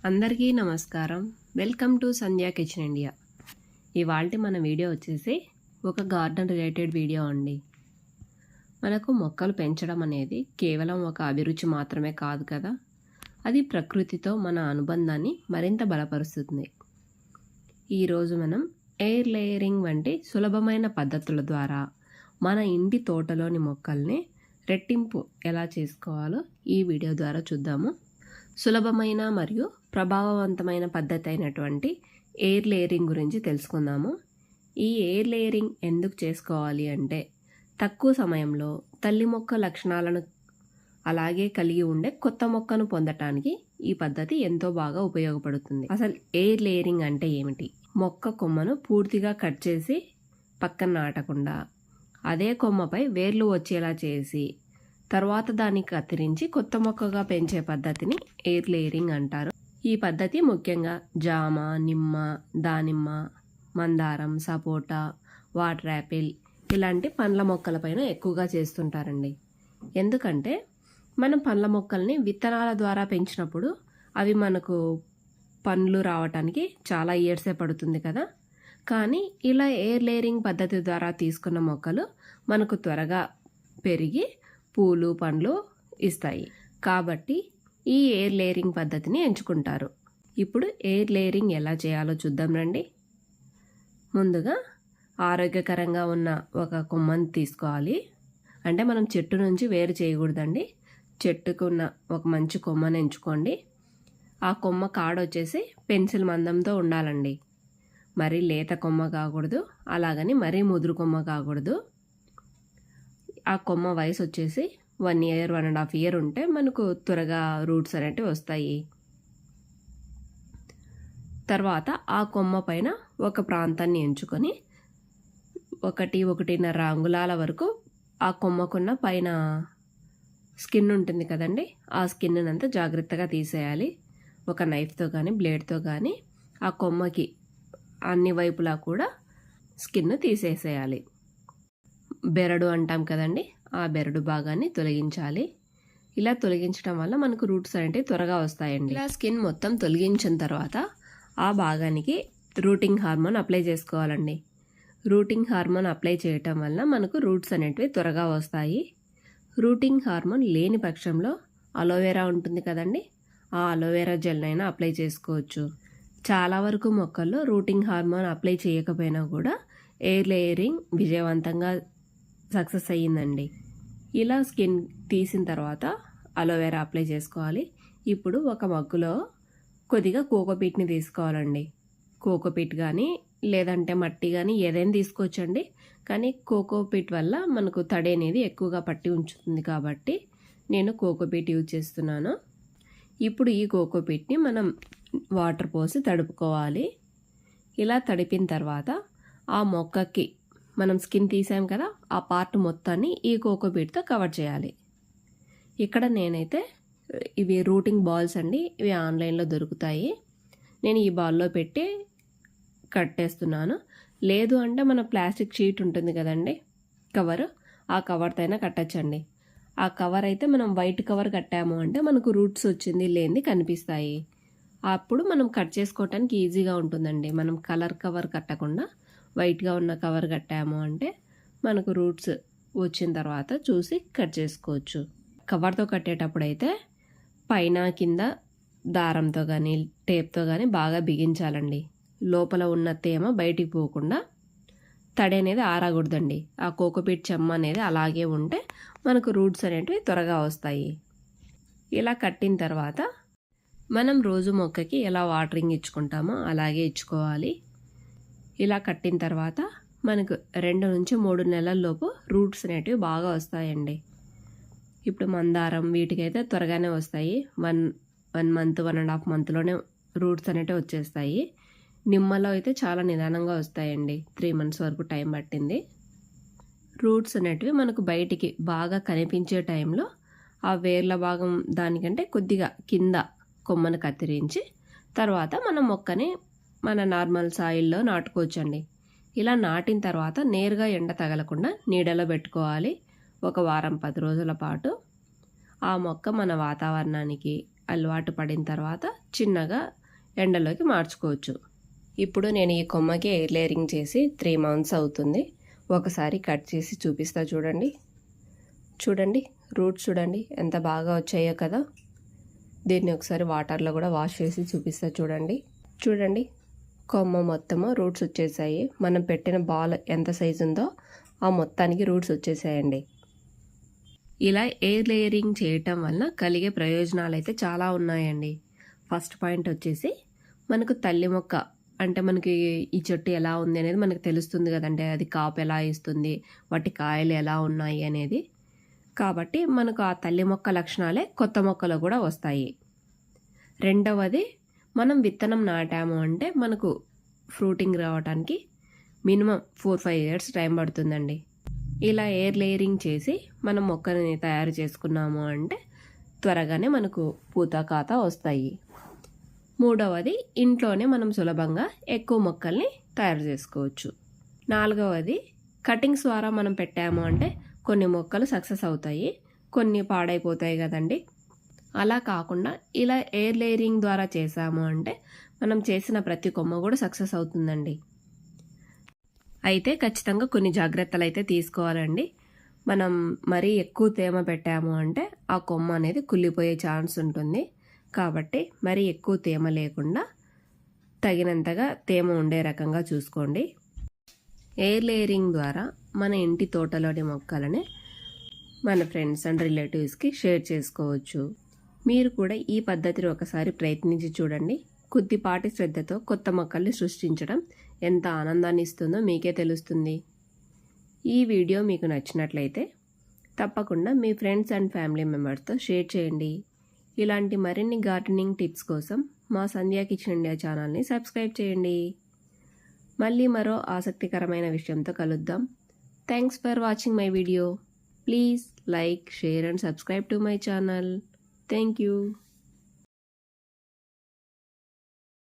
అందరికీ నమస్కారం. Welcome to Sandhya kitchen India. ఇవాల్టి మన వీడియో వచ్చేసి ఒక గార్డెన్ రిలేటెడ్ వీడియో అండి. మనకు మొక్కలు పెంచడం అనేది కేవలం ఒక అభిరుచి మాత్రమే కాదు కదా, అది ప్రకృతితో మన అనుబంధాన్ని మరింత బలపరుస్తుంది. ఈరోజు మనం ఎయిర్ లేయరింగ్ వంటి సులభమైన పద్ధతుల ద్వారా మన ఇంటి తోటలోని మొక్కల్ని రెట్టింపు ఎలా చేసుకోవాలో ఈ వీడియో ద్వారా చూద్దాము. సులభమైన మరియు ప్రభావవంతమైన పద్ధతి అయినటువంటి ఎయిర్ లేయరింగ్ గురించి తెలుసుకుందాము. ఈ ఎయిర్ లేయరింగ్ ఎందుకు చేసుకోవాలి అంటే, తక్కువ సమయంలో తల్లి మొక్క లక్షణాలను అలాగే కలిగి ఉండే కొత్త మొక్కను పొందటానికి ఈ పద్ధతి ఎంతో బాగా ఉపయోగపడుతుంది. అసలు ఎయిర్ లేయరింగ్ అంటే ఏమిటి? మొక్క కొమ్మను పూర్తిగా కట్ చేసి పక్కన నాటకుండా అదే కొమ్మపై వేర్లు వచ్చేలా చేసి తర్వాత దాన్ని కత్తిరించి కొత్త మొక్కగా పెంచే పద్ధతిని ఎయిర్ లేయరింగ్ అంటారు. ఈ పద్ధతి ముఖ్యంగా జామ, నిమ్మ, దానిమ్మ, మందారం, సపోటా, వాటర్ యాపిల్ ఇలాంటి పండ్ల మొక్కలపైన ఎక్కువగా చేస్తుంటారండి. ఎందుకంటే మనం పండ్ల మొక్కల్ని విత్తనాల ద్వారా పెంచినప్పుడు అవి మనకు పండ్లు రావటానికి చాలా ఇయర్సే పడుతుంది కదా, కానీ ఇలా ఎయిర్ లేయరింగ్ పద్ధతి ద్వారా తీసుకున్న మొక్కలు మనకు త్వరగా పెరిగి పూలు పండ్లు ఇస్తాయి. కాబట్టి ఈ ఎయిర్ లేయరింగ్ పద్ధతిని ఎంచుకుంటారు. ఇప్పుడు ఎయిర్ లేయరింగ్ ఎలా చేయాలో చూద్దాం రండి. ముందుగా ఆరోగ్యకరంగా ఉన్న ఒక కొమ్మని తీసుకోవాలి. అంటే మనం చెట్టు నుంచి వేరు చేయకూడదండి. చెట్టుకున్న ఒక మంచి కొమ్మని ఎంచుకోండి. ఆ కొమ్మ కాడ వచ్చేసి పెన్సిల్ మందంతో ఉండాలండి. మరీ లేత కొమ్మ కాకూడదు, అలాగని మరీ ముదురు కొమ్మ కాకూడదు. ఆ కొమ్మ వయసు వచ్చేసి 1 year 1.5 year ఉంటే మనకు త్వరగా రూట్స్ అనేటివి వస్తాయి. తర్వాత ఆ కొమ్మ పైన ఒక ప్రాంతాన్ని ఎంచుకొని 1-1.5 అంగుళాల వరకు ఆ కొమ్మకున్న పైన స్కిన్ ఉంటుంది కదండి, ఆ స్కిన్ అంతా జాగ్రత్తగా తీసేయాలి. ఒక నైఫ్తో కానీ బ్లేడ్తో కానీ ఆ కొమ్మకి అన్ని వైపులా కూడా స్కిన్ తీసేసేయాలి. బెరడు అంటాం కదండి, ఆ బెరడు భాగాన్ని తొలగించాలి. ఇలా తొలగించడం వల్ల మనకు రూట్స్ అనేవి త్వరగా వస్తాయండి. ఇలా స్కిన్ మొత్తం తొలగించిన తర్వాత ఆ భాగానికి రూటింగ్ హార్మోన్ అప్లై చేసుకోవాలండి. రూటింగ్ హార్మోన్ అప్లై చేయటం వల్ల మనకు రూట్స్ అనేటివి త్వరగా వస్తాయి. రూటింగ్ హార్మోన్ లేని పక్షంలో అలోవెరా ఉంటుంది కదండి, ఆ అలోవెరా జెల్ అయినా అప్లై చేసుకోవచ్చు. చాలా వరకు మొక్కల్లో రూటింగ్ హార్మోన్ అప్లై చేయకపోయినా కూడా ఎయిర్ లేయరింగ్ విజయవంతంగా సక్సెస్ అయ్యిందండి. ఇలా స్కిన్ తీసిన తర్వాత అలోవెరా అప్లై చేసుకోవాలి. ఇప్పుడు ఒక మగ్గులో కొద్దిగా కోకోపీట్ని తీసుకోవాలండి. కోకోపీట్ కానీ లేదంటే మట్టి కానీ ఏదైనా తీసుకోవచ్చండి. కానీ కోకోపీట్ వల్ల మనకు తడి అనేది ఎక్కువగా పట్టి ఉంచుతుంది కాబట్టి నేను కోకోపీట్ యూజ్ చేస్తున్నాను. ఇప్పుడు ఈ కోకోపీట్ని మనం వాటర్ పోసి తడుపుకోవాలి. ఇలా తడిపిన తర్వాత ఆ మొక్కకి మనం స్కిన్ తీసాం కదా, ఆ పార్ట్ మొత్తాన్ని ఈ కోకోపీట్తో కవర్ చేయాలి. ఇక్కడ నేనైతే ఇవి రూటింగ్ బాల్స్ అండి, ఇవి ఆన్లైన్లో దొరుకుతాయి. నేను ఈ బాల్లో పెట్టి కట్టేస్తున్నాను. లేదు అంటే మన ప్లాస్టిక్ షీట్ ఉంటుంది కదండి కవర్, ఆ కవర్తో అయినా కట్టచ్చండి. ఆ కవర్ అయితే మనం వైట్ కవర్ కట్టాము అంటే మనకు రూట్స్ వచ్చింది లేనిది కనిపిస్తాయి. అప్పుడు మనం కట్ చేసుకోవటానికి ఈజీగా ఉంటుందండి. మనం కలర్ కవర్ కట్టకుండా వైట్గా ఉన్న కవర్ కట్టాము అంటే మనకు రూట్స్ వచ్చిన తర్వాత చూసి కట్ చేసుకోవచ్చు. కవర్తో కట్టేటప్పుడు అయితే పైన కింద దారంతో కానీ టేప్తో కానీ బాగా బిగించాలండి. లోపల ఉన్న తేమ బయటికి పోకుండా తడి అనేది ఆరకూడదండి. ఆ కోకోపీట్ చెమ్మ అనేది అలాగే ఉంటే మనకు రూట్స్ అనేటివి త్వరగా వస్తాయి. ఇలా కట్టిన తర్వాత మనం రోజు మొక్కకి ఎలా వాటరింగ్ ఇచ్చుకుంటామో అలాగే ఇచ్చుకోవాలి. ఇలా కట్టిన తర్వాత మనకు 2 నుంచి 3 నెలల్లోపు రూట్స్ అనేటివి బాగా వస్తాయండి. ఇప్పుడు మందారం వీటికైతే త్వరగానే వస్తాయి. 1 month 1.5 monthలోనే రూట్స్ అనేటివి వచ్చేస్తాయి. నిమ్మలో అయితే చాలా నిదానంగా వస్తాయండి. 3 months వరకు టైం పట్టింది. రూట్స్ అనేటివి మనకు బయటికి బాగా కనిపించే టైంలో ఆ వేర్ల భాగం దానికంటే కొద్దిగా కింద కొమ్మను కత్తిరించి తర్వాత మనం మొక్కని మన నార్మల్ సాయిల్లో నాటుకోవచ్చండి. ఇలా నాటిన తర్వాత నేరుగా ఎండ తగలకుండా నీడలో పెట్టుకోవాలి. ఒక వారం 10 రోజుల పాటు ఆ మొక్క మన వాతావరణానికి అలవాటు పడిన తర్వాత చిన్నగా ఎండలోకి మార్చుకోవచ్చు. ఇప్పుడు నేను ఈ కొమ్మకి ఎయిర్ లేయరింగ్ చేసి 3 మంత్స్ అవుతుంది. ఒకసారి కట్ చేసి చూపిస్తా చూడండి. రూట్స్ చూడండి ఎంత బాగా వచ్చాయో కదా. దీన్ని ఒకసారి వాటర్లో కూడా వాష్ చేసి చూపిస్తా చూడండి కొమ్మ మొత్తము రూట్స్ వచ్చేసాయి. మనం పెట్టిన బాల్ ఎంత సైజు ఉందో ఆ మొత్తానికి రూట్స్ వచ్చేసాయండి. ఇలా ఎయిర్ లేయరింగ్ చేయటం వల్ల కలిగే ప్రయోజనాలు అయితే చాలా ఉన్నాయండి. ఫస్ట్ పాయింట్ వచ్చేసి మనకు తల్లి మొక్క అంటే మనకి ఈ చెట్టు ఎలా ఉంది అనేది మనకు తెలుస్తుంది కదండి. అది కాపు ఎలా ఇస్తుంది, వాటి కాయలు ఎలా ఉన్నాయి అనేది. కాబట్టి మనకు ఆ తల్లి మొక్క లక్షణాలే కొత్త మొక్కలు కూడా వస్తాయి. రెండవది, మనం విత్తనం నాటాము అంటే మనకు ఫ్రూటింగ్ రావడానికి మినిమం 4-5 ఇయర్స్ టైం పడుతుందండి. ఇలా ఎయిర్ లేయరింగ్ చేసి మనం మొక్కని తయారు చేసుకున్నాము అంటే త్వరగానే మనకు పూత కాత వస్తాయి. మూడవది, ఇంట్లోనే మనం సులభంగా ఎక్కువ మొక్కల్ని తయారు చేసుకోవచ్చు. నాలుగవది, కటింగ్స్ ద్వారా మనం పెట్టాము అంటే కొన్ని మొక్కలు సక్సెస్ అవుతాయి, కొన్ని పాడైపోతాయి కదండి. అలా కాకుండా ఇలా ఎయిర్ లేయరింగ్ ద్వారా చేసాము అంటే మనం చేసిన ప్రతి కొమ్మ కూడా సక్సెస్ అవుతుందండి. అయితే ఖచ్చితంగా కొన్ని జాగ్రత్తలు అయితే తీసుకోవాలండి. మనం మరీ ఎక్కువ తేమ పెట్టాము అంటే ఆ కొమ్మ అనేది కుళ్ళిపోయే ఛాన్స్ ఉంటుంది. కాబట్టి మరీ ఎక్కువ తేమ లేకుండా తగినంతగా తేమ ఉండే రకంగా చూసుకోండి. ఎయిర్ లేయరింగ్ ద్వారా మన ఇంటి తోటలోని మొక్కలని మన ఫ్రెండ్స్ అండ్ రిలేటివ్స్కి షేర్ చేసుకోవచ్చు. మీరు కూడా ఈ పద్ధతిని ఒకసారి ప్రయత్నించి చూడండి. కొద్దిపాటి శ్రద్ధతో కొత్త మొక్కల్ని సృష్టించడం ఎంత ఆనందాన్ని ఇస్తుందో మీకే తెలుస్తుంది. ఈ వీడియో మీకు నచ్చినట్లయితే తప్పకుండా మీ ఫ్రెండ్స్ అండ్ ఫ్యామిలీ మెంబర్స్తో షేర్ చేయండి. ఇలాంటి మరిన్ని గార్డెనింగ్ టిప్స్ కోసం మా సంధ్యా కిచెన్ ఇండియా ఛానల్ని సబ్స్క్రైబ్ చేయండి. మళ్ళీ మరో ఆసక్తికరమైన విషయంతో కలుద్దాం. Thanks for watching my video. Please like, share and subscribe to my channel. Thank you.